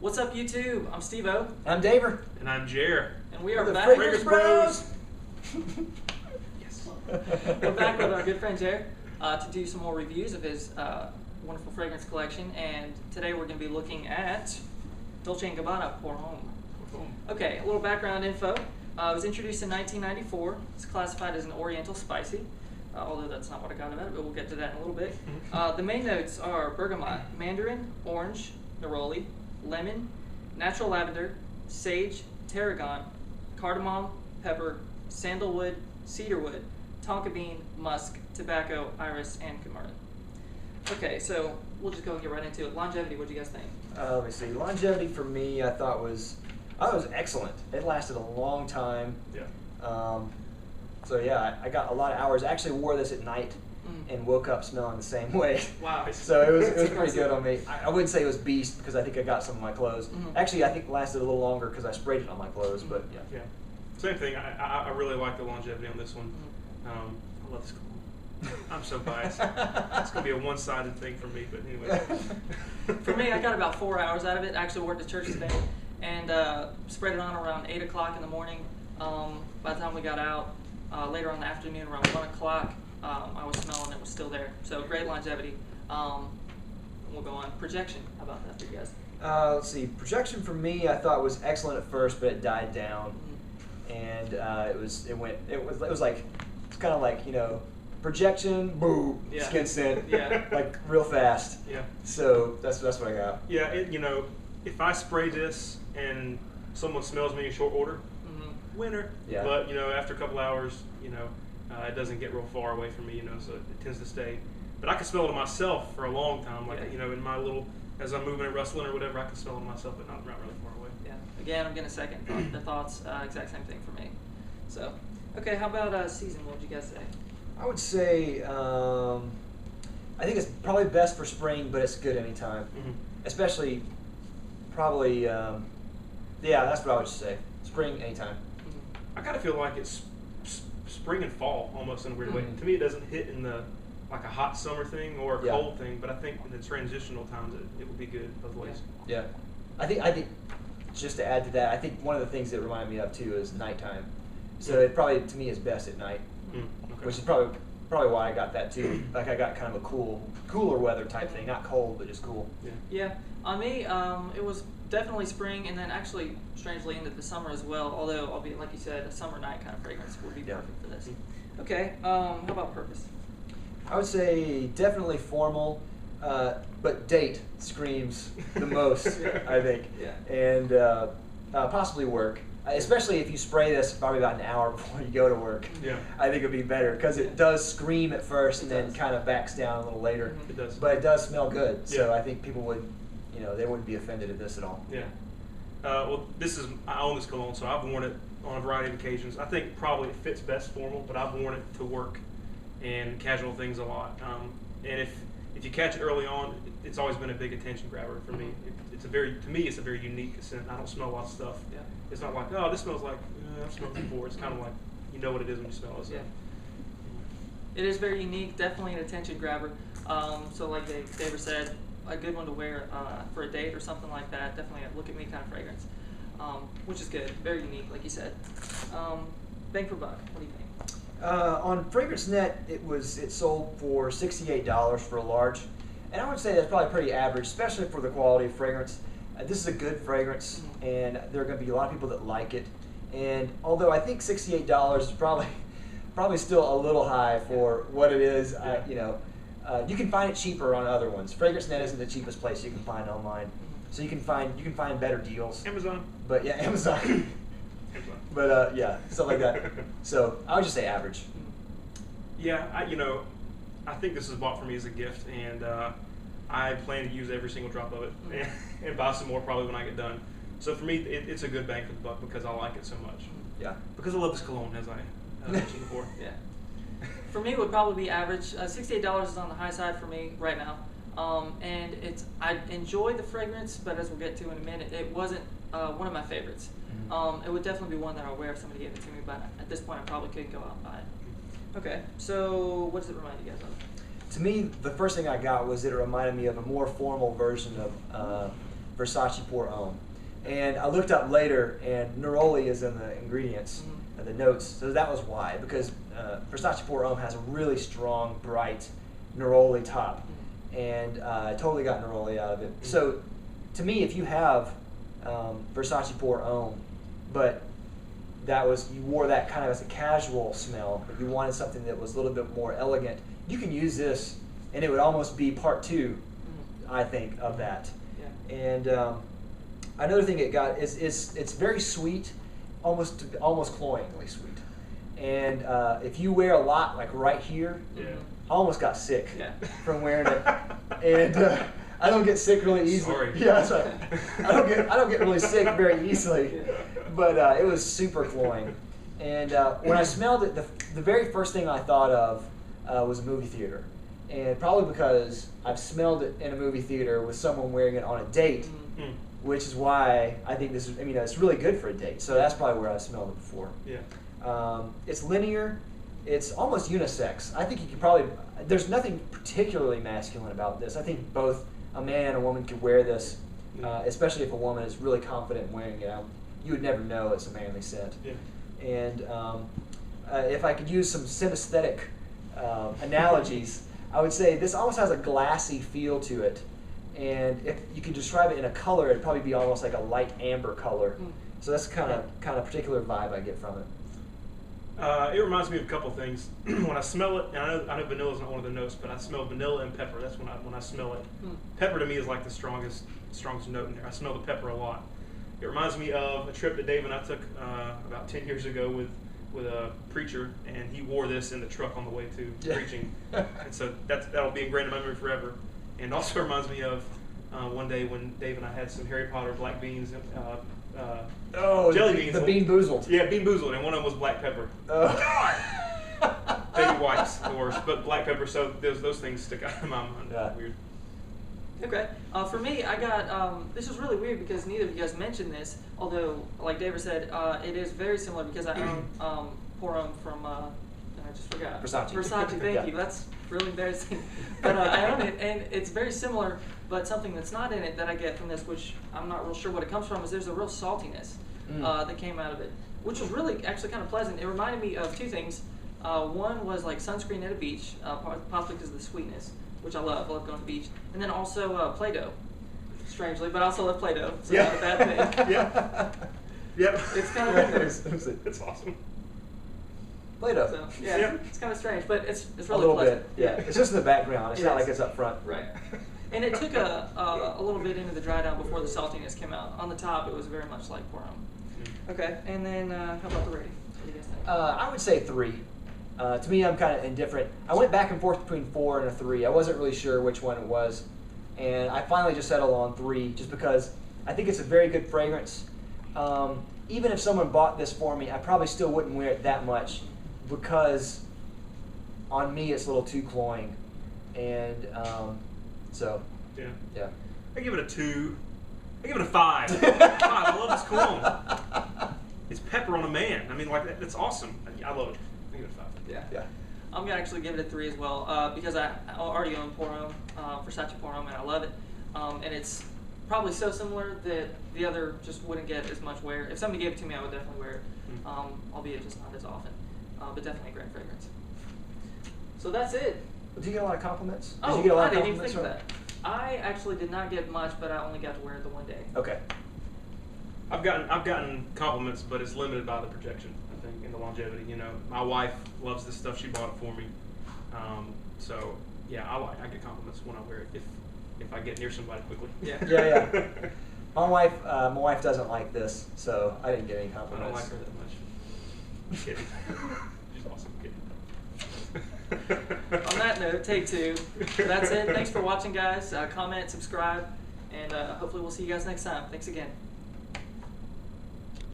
What's up, YouTube? I'm Steve-O. I'm Daver. And I'm Jer. And we are We're the back. Fragrance Bros. Yes. We're back with our good friend Jer to do some more reviews of his wonderful fragrance collection. And today we're going to be looking at Dolce Gabbana Pour Homme. Okay, a little background info. It was introduced in 1994. It's classified as an Oriental spicy, although that's not what I got about it, but we'll get to that in a little bit. The main notes are bergamot, mandarin, orange, neroli, lemon, natural lavender, sage, tarragon, cardamom, pepper, sandalwood, cedarwood, tonka bean, musk, tobacco, iris, and cumarin. Okay, so we'll just go and get right into it. Longevity, what do you guys think? Let me see. Longevity for me, I thought was excellent. It lasted a long time. Yeah. So yeah, I got a lot of hours. I actually wore this at night and woke up smelling the same way. Wow. So it was pretty good on me. I wouldn't say it was beast because I think I got some of my clothes. Actually, I think it lasted a little longer because I sprayed it on my clothes. But yeah. Yeah. Same thing. I really like the longevity on this one. I love this cologne. I'm so biased. It's gonna be a one-sided thing for me, but anyway. For me, I got about 4 hours out of it. I actually worked at church today and spread it on around 8 o'clock in the morning. By the time we got out, later on in the afternoon, around 1 o'clock, I was smelling it was still there. So great longevity. We'll go on. Projection. How about that for you guys? Let's see. Projection for me, I thought was excellent at first, but it died down, and it was like it's kind of like projection, boo, Yeah. skin scent, Yeah. like real fast. Yeah. So that's what I got. Yeah. If I spray this and someone smells me in short order, winner. Yeah. But after a couple hours, it doesn't get real far away from me, so it tends to stay. But I can smell it myself for a long time, like in my little, as I'm moving and rustling or whatever, I can smell it myself, but not really far away. Yeah. Again, I'm gonna second the thoughts. Exact same thing for me. So, okay. How about season? What would you guys say? I would say I think it's probably best for spring, but it's good anytime. Especially probably yeah, that's what I would say. Spring anytime. I kind of feel like it's spring and fall almost in a weird way. To me, it doesn't hit in the like a hot summer thing or a cold thing, but I think in the transitional times it would be good both ways. Yeah, I think just to add to that, I think one of the things that reminded me of too is nighttime. So it probably to me is best at night, Okay. which is probably why I got that too. Like I got kind of a cooler weather type thing, not cold but just cool. Yeah. On me, it was definitely spring, and then actually, strangely, into the summer as well. Although, albeit like you said, a summer night kind of fragrance would be perfect for this. Okay. How about purpose? I would say definitely formal, but date screams the most, I think. Yeah. And possibly work, especially if you spray this probably about an hour before you go to work. Yeah. I think it'd be better because it does scream at first and then kind of backs down a little later. It does. But it does smell good, so Yeah. I think people would, they wouldn't be offended at this at all. Yeah. Well, I own this cologne, so I've worn it on a variety of occasions. I think probably it fits best formal, but I've worn it to work and casual things a lot. And if you catch it early on, it's always been a big attention grabber for me. To me, it's a very unique scent. I don't smell a lot of stuff. Yeah. It's not like, oh, this smells like I've smelled it before. It's kind of like you know what it is when you smell it. So. Yeah. It is very unique, definitely an attention grabber. So like David said, a good one to wear for a date or something like that. Definitely a look at me kind of fragrance, which is good. Very unique, like you said. Bang for buck. What do you think? On FragranceNet, it sold for $68 for a large, and I would say that's probably pretty average, especially for the quality of fragrance. This is a good fragrance, and there are going to be a lot of people that like it. And although I think $68 is probably still a little high for what it is, you can find it cheaper on other ones. FragranceNet isn't the cheapest place you can find online, so you can find better deals. Amazon. But yeah, Amazon. But yeah, stuff like that. So I would just say average. Yeah, I think this is bought for me as a gift, and I plan to use every single drop of it and buy some more probably when I get done. So for me, it's a good bang for the buck because I like it so much. Yeah. Because I love this cologne, as I mentioned before. Yeah. For me, it would probably be average. $68 is on the high side for me right now. And I enjoy the fragrance, but as we'll get to in a minute, it wasn't one of my favorites. It would definitely be one that I'll wear if somebody gave it to me, but at this point I probably couldn't go out and buy it. Okay, so what does it remind you guys of? To me, the first thing I got was that it reminded me of a more formal version of Versace Pour Homme. And I looked up later, and neroli is in the ingredients, the notes, so that was why, because Versace Pour Homme has a really strong, bright neroli top, and I totally got neroli out of it. So to me, if you have Versace Pour Homme, but you wore that kind of as a casual smell, but you wanted something that was a little bit more elegant, you can use this, and it would almost be part two, I think, of that. Yeah. And another thing it got is it's very sweet, almost cloyingly sweet. And if you wear a lot, like right here, I almost got sick from wearing it. And I don't get sick really easily. Sorry. Yeah, that's right. I don't get really sick very easily. But it was super cloying. And when I smelled it, the very first thing I thought of was a movie theater. And probably because I've smelled it in a movie theater with someone wearing it on a date, which is why I think this is, it's really good for a date. So that's probably where I've smelled it before. Yeah. It's linear. It's almost unisex. I think you could probably, there's nothing particularly masculine about this. I think both a man and a woman could wear this, especially if a woman is really confident in wearing it. You would never know it's a manly scent. Yeah. And if I could use some synesthetic analogies, I would say this almost has a glassy feel to it. And if you could describe it in a color, it'd probably be almost like a light amber color. So that's kind of particular vibe I get from it. It reminds me of a couple things. When I smell it, and I know vanilla is not one of the notes, but I smell vanilla and pepper. That's when I smell it. Pepper to me is like the strongest note in there. I smell the pepper a lot. It reminds me of a trip that Dave and I took about 10 years ago with a preacher, and he wore this in the truck on the way to preaching. And so that'll be ingrained in my memory forever. And also reminds me of one day when Dave and I had some Harry Potter black beans, jelly beans. The Bean Boozled. Yeah, Bean Boozled, and one of them was black pepper. Baby wipes, of course, but black pepper. So those things stick out in my mind. Yeah. Weird. Okay. For me, I got, this was really weird because neither of you guys mentioned this, although, like David said, it is very similar because I own Pour Homme from, I just forgot. Versace. Thank you. That's really embarrassing. But I own it, and it's very similar, but something that's not in it that I get from this, which I'm not real sure what it comes from, is there's a real saltiness that came out of it, which was really actually kind of pleasant. It reminded me of two things. One was like sunscreen at a beach, possibly because of the sweetness, which I love. I love going to the beach. And then also Playdough, strangely, but I also love Playdough, so not a bad thing. Yep. It's kind of in there. It's awesome. Play-Doh. So, it's kind of strange, but it's really a little pleasant. bit. Yeah, it's just in the background. It's not like it's up front. Right. And it took a little bit into the dry down before the saltiness came out. On the top, it was very much like Pour Homme. Okay, and then how about the rating? What do you guys think? I would say 3. To me, I'm kind of indifferent. I went back and forth between 4 and a 3. I wasn't really sure which one it was. And I finally just settled on 3 just because I think it's a very good fragrance. Even if someone bought this for me, I probably still wouldn't wear it that much because on me it's a little too cloying. And so, yeah. I give it a 2. I give it a 5. 5. I love this cologne. It's pepper on a man. I mean, like that's awesome. I love it. I give it a 5. Yeah. I'm gonna actually give it a 3 as well because I already own Pour Homme, Versace Pour Homme, and I love it. And it's probably so similar that the other just wouldn't get as much wear. If somebody gave it to me, I would definitely wear it, albeit just not as often. But definitely a great fragrance. So that's it. Did you get a lot of compliments? Did Oh, you get a lot I of didn't even compliments think of that. I actually did not get much, but I only got to wear it the one day. Okay. I've gotten compliments, but it's limited by the projection. I think and the longevity. You know, my wife loves this stuff. She bought it for me. So yeah, I get compliments when I wear it if I get near somebody quickly. Yeah. My wife doesn't like this, so I didn't get any I compliments. don't like her that much. I'm kidding. She's awesome. Kidding. On that note, take 2. That's it. Thanks for watching, guys. Comment, subscribe, and hopefully we'll see you guys next time. Thanks again.